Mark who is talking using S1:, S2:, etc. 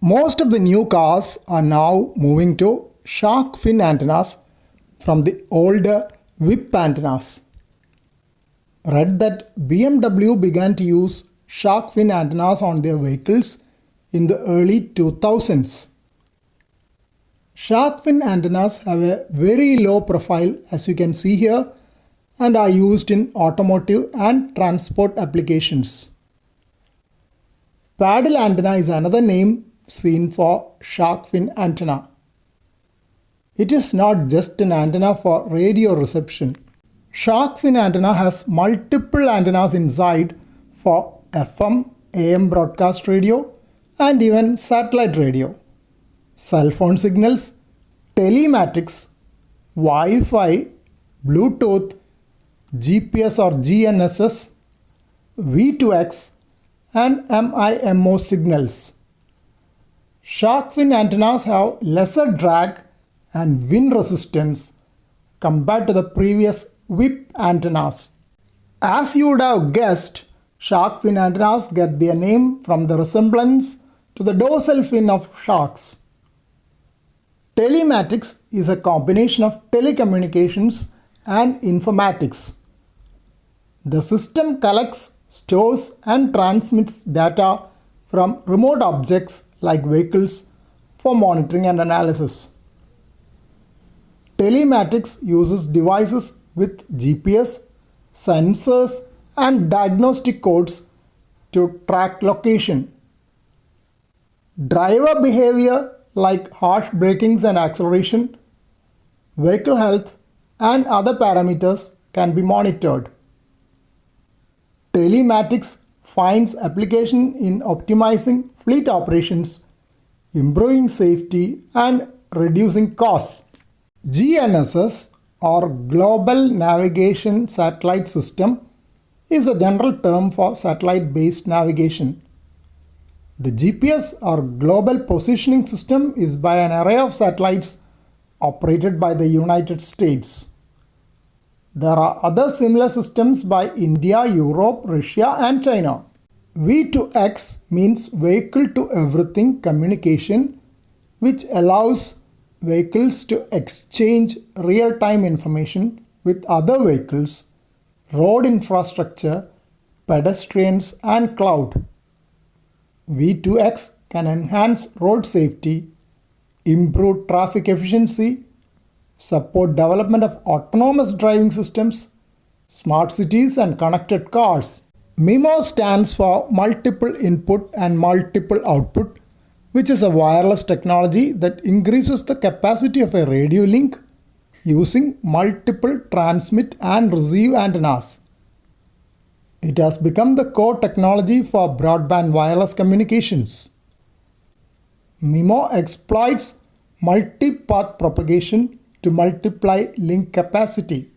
S1: Most of the new cars are now moving to shark fin antennas from the older whip antennas. Read that BMW began to use shark fin antennas on their vehicles in the early 2000s. Shark fin antennas have a very low profile, as you can see here, and are used in automotive and transport applications. Paddle antenna is another name seen for shark fin antenna. It is not just an antenna for radio reception. Shark fin antenna has multiple antennas inside for FM, AM broadcast radio and even satellite radio, cell phone signals, telematics, Wi-Fi, Bluetooth, GPS or GNSS, V2X and MIMO signals. Shark fin antennas have lesser drag and wind resistance compared to the previous whip antennas. As you would have guessed, shark fin antennas get their name from the resemblance to the dorsal fin of sharks. Telematics is a combination of telecommunications and informatics. The system collects, stores and transmits data from remote objects like vehicles for monitoring and analysis. Telematics uses devices with GPS, sensors and diagnostic codes to track location. Driver behavior like harsh brakings and acceleration, vehicle health and other parameters can be monitored. Telematics finds application in optimizing fleet operations, improving safety and reducing costs. GNSS or Global Navigation Satellite System is a general term for satellite-based navigation. The GPS or Global Positioning System is by an array of satellites operated by the United States. There are other similar systems by India, Europe, Russia and China. V2X means vehicle to everything communication, which allows vehicles to exchange real-time information with other vehicles, road infrastructure, pedestrians and cloud. V2X can enhance road safety, improve traffic efficiency, support development of autonomous driving systems, smart cities and connected cars. MIMO stands for multiple input and multiple output, which is a wireless technology that increases the capacity of a radio link using multiple transmit and receive antennas. It has become the core technology for broadband wireless communications. MIMO exploits multipath propagation to multiply link capacity.